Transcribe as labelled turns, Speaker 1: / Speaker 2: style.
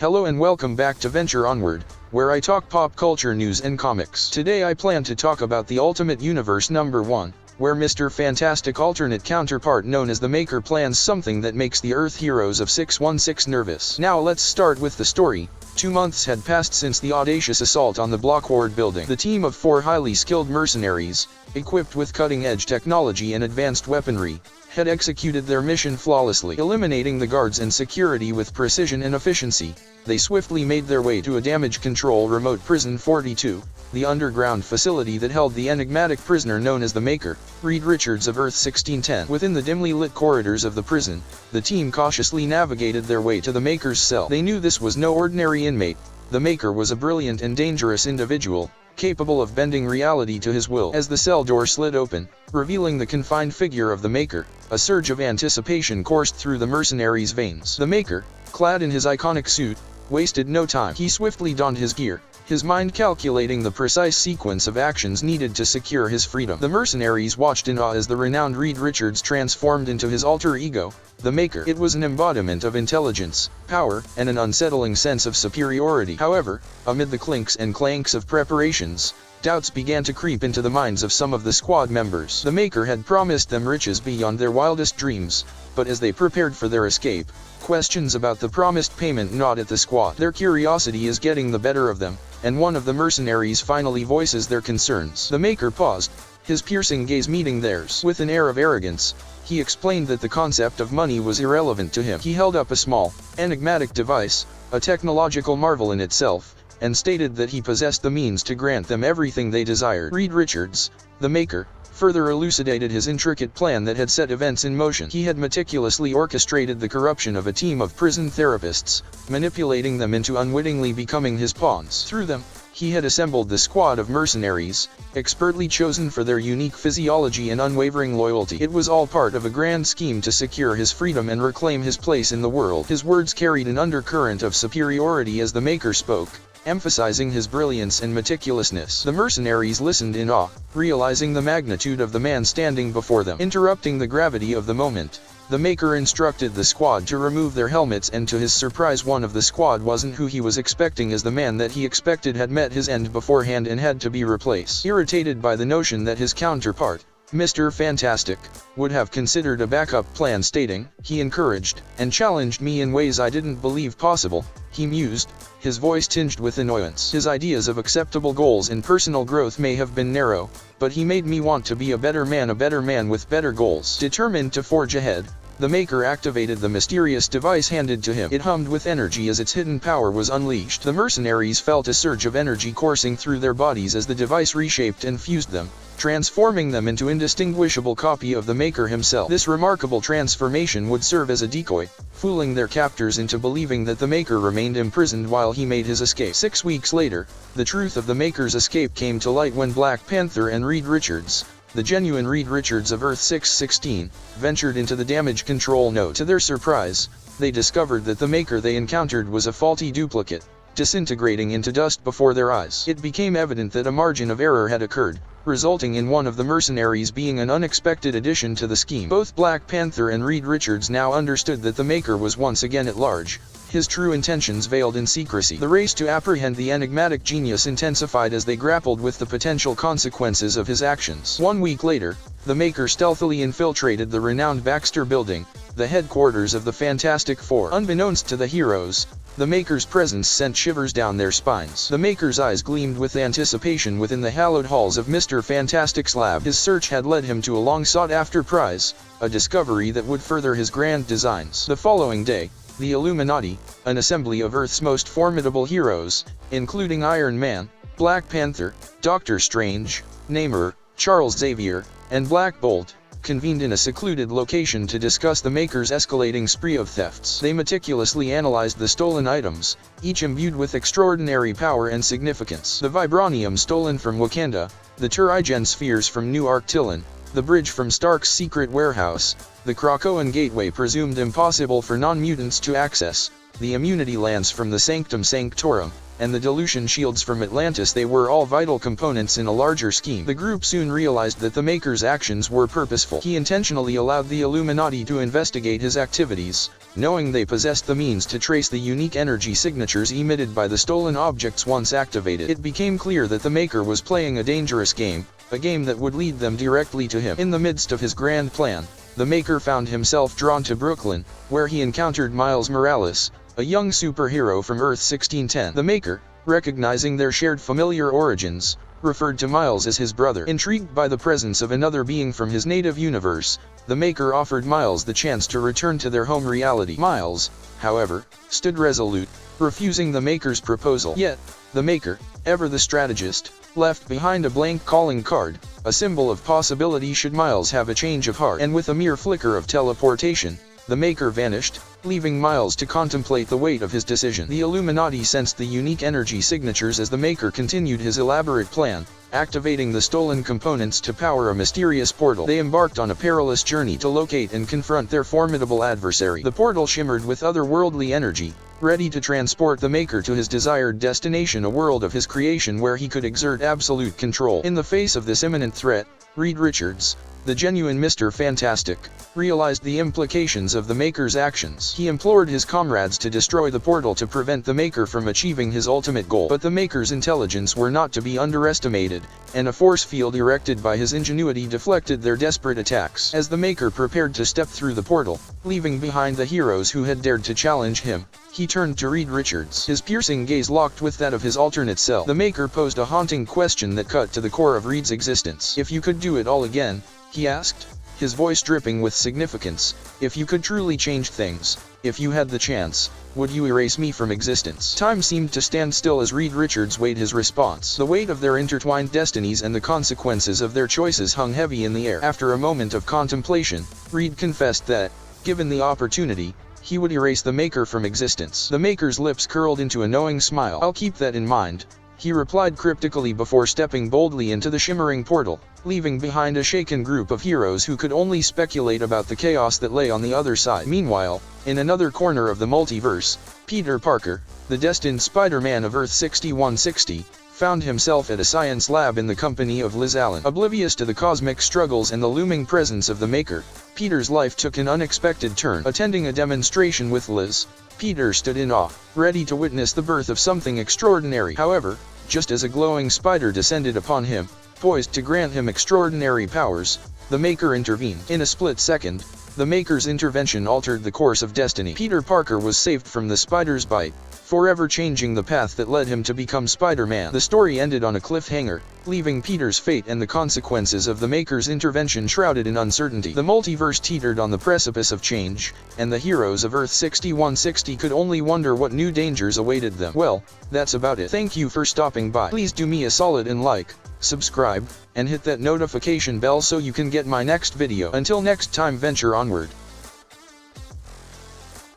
Speaker 1: Hello and welcome back to Venture Onward, where I talk pop culture news and comics. Today I plan to talk about the Ultimate Universe #1, where Mr. Fantastic alternate counterpart known as the Maker plans something that makes the Earth heroes of 616 nervous. Now let's start with the story. 2 months had passed since the audacious assault on the Blockward building. The team of 4 highly skilled mercenaries, equipped with cutting-edge technology and advanced weaponry, had executed their mission flawlessly. Eliminating the guards and security with precision and efficiency, they swiftly made their way to a damage control remote prison 42, the underground facility that held the enigmatic prisoner known as the Maker, Reed Richards of Earth 1610. Within the dimly lit corridors of the prison, the team cautiously navigated their way to the Maker's cell. They knew this was no ordinary inmate. The Maker was a brilliant and dangerous individual, capable of bending reality to his will. As the cell door slid open, revealing the confined figure of the Maker, a surge of anticipation coursed through the mercenaries' veins. The Maker, clad in his iconic suit, wasted no time. He swiftly donned his gear, his mind calculating the precise sequence of actions needed to secure his freedom. The mercenaries watched in awe as the renowned Reed Richards transformed into his alter ego, the Maker. It was an embodiment of intelligence, power, and an unsettling sense of superiority. However, amid the clinks and clanks of preparations, doubts began to creep into the minds of some of the squad members. The Maker had promised them riches beyond their wildest dreams, but as they prepared for their escape, questions about the promised payment gnawed at the squad. Their curiosity is getting the better of them, and one of the mercenaries finally voices their concerns. The Maker paused, his piercing gaze meeting theirs. With an air of arrogance, he explained that the concept of money was irrelevant to him. He held up a small, enigmatic device, a technological marvel in itself, and stated that he possessed the means to grant them everything they desired. Reed Richards, the Maker, further elucidated his intricate plan that had set events in motion. He had meticulously orchestrated the corruption of a team of prison therapists, manipulating them into unwittingly becoming his pawns. Through them, he had assembled the squad of mercenaries, expertly chosen for their unique physiology and unwavering loyalty. It was all part of a grand scheme to secure his freedom and reclaim his place in the world. His words carried an undercurrent of superiority as the Maker spoke, emphasizing his brilliance and meticulousness. The mercenaries listened in awe, realizing the magnitude of the man standing before them. Interrupting the gravity of the moment, the Maker instructed the squad to remove their helmets, and to his surprise one of the squad wasn't who he was expecting, as the man that he expected had met his end beforehand and had to be replaced. Irritated by the notion that his counterpart, Mr. Fantastic, would have considered a backup plan, stating, "He encouraged and challenged me in ways I didn't believe possible," he mused, his voice tinged with annoyance. "His ideas of acceptable goals and personal growth may have been narrow, but he made me want to be a better man with better goals." Determined to forge ahead, the Maker activated the mysterious device handed to him. It hummed with energy as its hidden power was unleashed. The mercenaries felt a surge of energy coursing through their bodies as the device reshaped and fused them, transforming them into indistinguishable copy of the Maker himself. This remarkable transformation would serve as a decoy, fooling their captors into believing that the Maker remained imprisoned while he made his escape. 6 weeks later, the truth of the Maker's escape came to light when Black Panther and Reed Richards, the genuine Reed Richards of Earth 616, ventured into the damage control node. To their surprise, they discovered that the Maker they encountered was a faulty duplicate, disintegrating into dust before their eyes. It became evident that a margin of error had occurred, resulting in one of the mercenaries being an unexpected addition to the scheme. Both Black Panther and Reed Richards now understood that the Maker was once again at large, his true intentions veiled in secrecy. The race to apprehend the enigmatic genius intensified as they grappled with the potential consequences of his actions. 1 week later, the Maker stealthily infiltrated the renowned Baxter Building, the headquarters of the Fantastic Four. Unbeknownst to the heroes, the Maker's presence sent shivers down their spines. The Maker's eyes gleamed with anticipation within the hallowed halls of Mr. Fantastic's lab. His search had led him to a long-sought-after prize, a discovery that would further his grand designs. The following day, the Illuminati, an assembly of Earth's most formidable heroes, including Iron Man, Black Panther, Doctor Strange, Namor, Charles Xavier, and Black Bolt, convened in a secluded location to discuss the Maker's escalating spree of thefts. They meticulously analyzed the stolen items, each imbued with extraordinary power and significance. The vibranium stolen from Wakanda, the Turigen spheres from New Arctilon, the bridge from Stark's secret warehouse, the Krakoan gateway presumed impossible for non-mutants to access, the immunity lance from the Sanctum Sanctorum, and the dilution shields from Atlantis. They were all vital components in a larger scheme. The group soon realized that the Maker's actions were purposeful. He intentionally allowed the Illuminati to investigate his activities, knowing they possessed the means to trace the unique energy signatures emitted by the stolen objects once activated. It became clear that the Maker was playing a dangerous game, a game that would lead them directly to him. In the midst of his grand plan, the Maker found himself drawn to Brooklyn, where he encountered Miles Morales, a young superhero from Earth 1610. The Maker, recognizing their shared familiar origins, referred to Miles as his brother. Intrigued by the presence of another being from his native universe, the Maker offered Miles the chance to return to their home reality. Miles, however, stood resolute, refusing the Maker's proposal. Yet, the Maker, ever the strategist, left behind a blank calling card, a symbol of possibility should Miles have a change of heart. And with a mere flicker of teleportation, the Maker vanished, leaving Miles to contemplate the weight of his decision. The Illuminati sensed the unique energy signatures as the Maker continued his elaborate plan, activating the stolen components to power a mysterious portal. They embarked on a perilous journey to locate and confront their formidable adversary. The portal shimmered with otherworldly energy, ready to transport the Maker to his desired destination, a world of his creation where he could exert absolute control. In the face of this imminent threat, Reed Richards, the genuine Mr. Fantastic, realized the implications of the Maker's actions. He implored his comrades to destroy the portal to prevent the Maker from achieving his ultimate goal. But the Maker's intelligence were not to be underestimated, and a force field erected by his ingenuity deflected their desperate attacks. As the Maker prepared to step through the portal, leaving behind the heroes who had dared to challenge him, he turned to Reed Richards. His piercing gaze locked with that of his alternate self. The Maker posed a haunting question that cut to the core of Reed's existence. "If you could do it all again," he asked, his voice dripping with significance, "if you could truly change things, if you had the chance, would you erase me from existence?" Time seemed to stand still as Reed Richards weighed his response. The weight of their intertwined destinies and the consequences of their choices hung heavy in the air. After a moment of contemplation, Reed confessed that, given the opportunity, he would erase the Maker from existence. The Maker's lips curled into a knowing smile. "I'll keep that in mind," he replied cryptically before stepping boldly into the shimmering portal, leaving behind a shaken group of heroes who could only speculate about the chaos that lay on the other side. Meanwhile, in another corner of the multiverse, Peter Parker, the destined Spider-Man of Earth 6160, found himself at a science lab in the company of Liz Allen. Oblivious to the cosmic struggles and the looming presence of the Maker, Peter's life took an unexpected turn. Attending a demonstration with Liz, Peter stood in awe, ready to witness the birth of something extraordinary. However, just as a glowing spider descended upon him, poised to grant him extraordinary powers, the Maker intervened. In a split second, the Maker's intervention altered the course of destiny. Peter Parker was saved from the spider's bite, forever changing the path that led him to become Spider-Man. The story ended on a cliffhanger, leaving Peter's fate and the consequences of the Maker's intervention shrouded in uncertainty. The multiverse teetered on the precipice of change, and the heroes of Earth 6160 could only wonder what new dangers awaited them. Well, that's about it. Thank you for stopping by. Please do me a solid and like, subscribe, and hit that notification bell so you can get my next video. Until next time, venture onward.